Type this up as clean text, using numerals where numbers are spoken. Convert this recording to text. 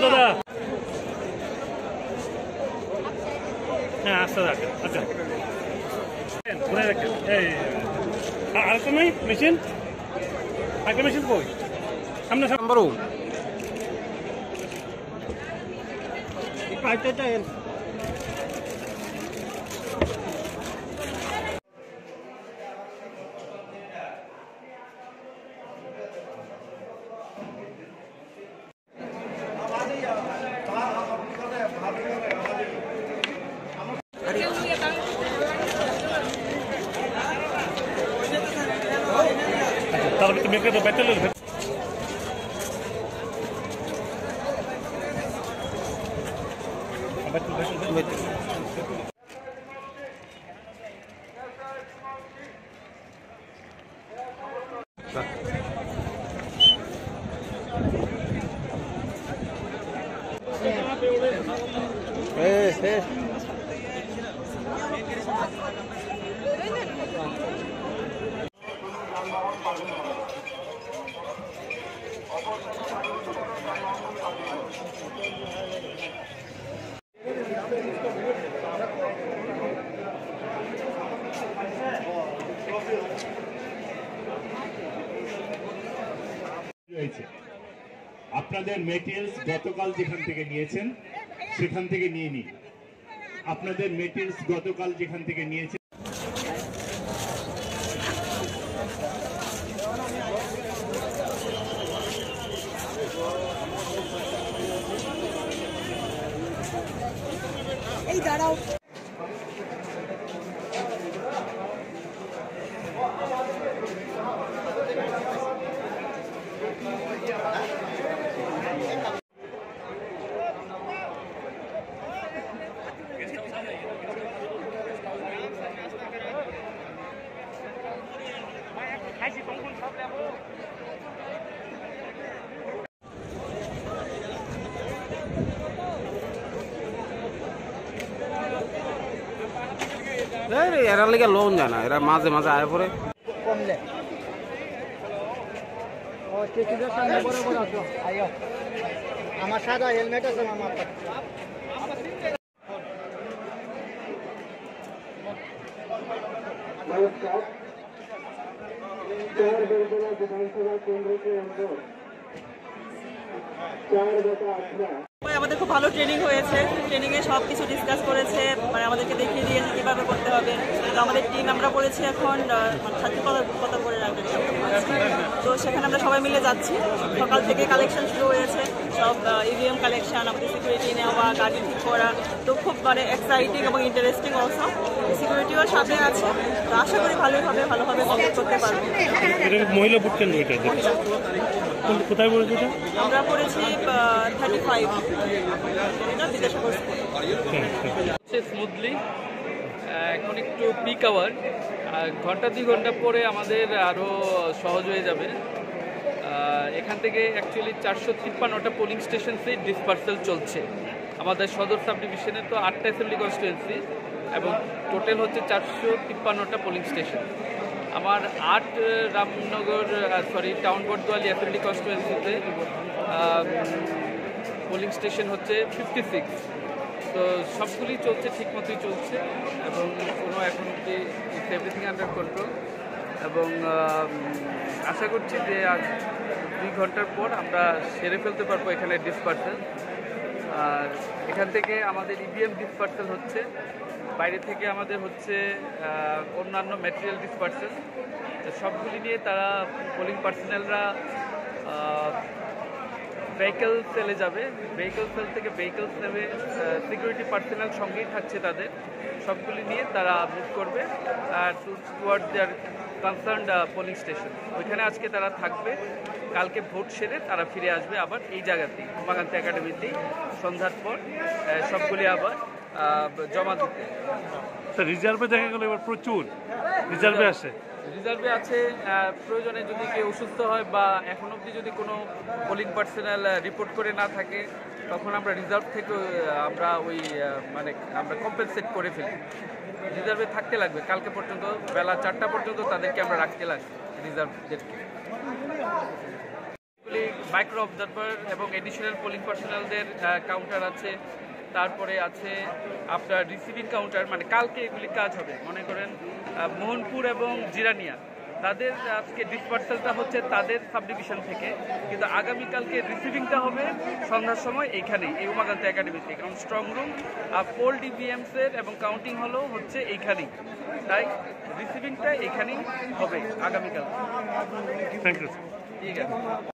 দাদা হ্যাঁ আচ্ছা আচ্ছা আরেকটা নেই মেশিন একটা মেশিন কই সামনে নাম্বার তাহলে তুমি একটা ব্যাটেল আপনাদের মেটেরিয়ালস গতকাল যেখান থেকে নিয়েছেন সেখান থেকে নিয়ে নিন। আপনাদের মেটেরিয়ালস গতকাল যেখান থেকে নিয়েছেন এই দাঁড়াও এরা লেগে লোন যায় না, এরা মাঝে মাঝে আয় পরে কমলে আমার সাদা হেলমেট আছে আমার আমাদের খুব ভালো ট্রেনিং হয়েছে। ট্রেনিংয়ে সব কিছু ডিসকাস করেছে, মানে আমাদেরকে দেখিয়ে দিয়েছে কীভাবে করতে হবে। তো আমাদের টিম আমরা করেছি এখন ছাত্রী কত করে রাখবেন, তো সেখানে আমরা সবাই মিলে যাচ্ছি। সকাল থেকে কালেকশন শুরু হয়েছে, সব ইভিএম কালেকশন, আমাদের সিকিউরিটি নেওয়া, গাড়ি ঠিক করা। তো খুব মানে এক্সাইটিং এবং ইন্টারেস্টিং অলসো। সিকিউরিটিও সাথে আছে, তো আশা করি ভালোভাবে কমপ্লিট করতে পারবো। মহিলা বুট কোথায় পড়েছে? আমরা পড়েছি 35 স্মুথলি। এখন একটু পিক আওয়ার, ঘন্টা 2 ঘন্টা পরে আমাদের আরও সহজ হয়ে যাবে। এখান থেকে অ্যাকচুয়ালি 453টা পোলিং স্টেশনসে ডিসপার্সেল চলছে। আমাদের সদর সাব ডিভিশনে তো 8টা অ্যাসেম্বলি কনস্টিটুয়েন্সি এবং টোটাল হচ্ছে 453টা পোলিং স্টেশন। আমার 8 রামনগর টাউন বটদোয়ালি অ্যাসেম্বলি কনস্টিটুয়েন্সিতে পোলিং স্টেশন হচ্ছে 56। তো সবগুলি চলছে, ঠিক মতোই চলছে এবং কোনো এখন অব্দি ইটস এভরিথিং আন্ডার কন্ট্রোল। এবং আশা করছি যে আজ 2 ঘন্টার পর আমরা সেরে ফেলতে পারবো এখানে ডিসপার্সেল। আর এখান থেকে আমাদের ইভিএম ডিসপার্সেল হচ্ছে, বাইরে থেকে আমাদের হচ্ছে অন্যান্য ম্যাটেরিয়াল ডিসপার্সেল। সবগুলি নিয়ে তারা পোলিং পার্সোনেলরা ভেহিকেল সেলে যাবে, ভেহিকেল সেল থেকে ভেহিকেলস নেবে, সিকিউরিটি পার্সোনেল সঙ্গেই থাকছে তাদের, সবগুলি নিয়ে তারা মুভ করবে আর টুয়ার্ডস দেয়ার কনসার্নড পোলিং স্টেশন। ওইখানে আজকে তারা থাকবে, কালকে ভোট সেরে তারা ফিরে আসবে আবার এই জায়গাতেই উমাকান্তি একাডেমিতেই সন্ধ্যার পর সবগুলি আবার জমা দিতে। রিজার্ভে দেখা গেল এবার প্রচুর রিজার্ভে আসে, রিজার্ভে আছে। প্রয়োজনে যদি কেউ অসুস্থ হয় বা এখন অবধি যদি কোনো পোলিং পার্সোনাল রিপোর্ট করে না থাকে, তখন আমরা রিজার্ভ থেকে আমরা আমরা কম্পেনসেট করে ফেলি। রিজার্ভে থাকতে লাগবে কালকে পর্যন্ত, বেলা 4টা পর্যন্ত তাদেরকে আমরা রাখতে লাগবে রিজার্ভদেরকে। মাইক্রো অবজারভার এবং এডিশনাল পোলিং পার্সোনালদের কাউন্টার আছে, তারপরে আছে আপনার রিসিভিং কাউন্টার, মানে কালকে এগুলি কাজ হবে। মনে করেন মোহনপুর এবং জিরানিয়া তাদের আজকে ডিসপার্সালটা হচ্ছে তাদের সাবডিভিশন থেকে, কিন্তু আগামীকালকে রিসিভিংটা হবে সন্ধ্যার সময় এইখানেই, এই উমাকান্ত একাডেমিতে, কারণ স্ট্রং রুম পোল ডিবিএমসের এবং কাউন্টিং হচ্ছে এইখানেই, তাই রিসিভিংটা এইখানেই হবে আগামীকাল। Thank you. ঠিক আছে।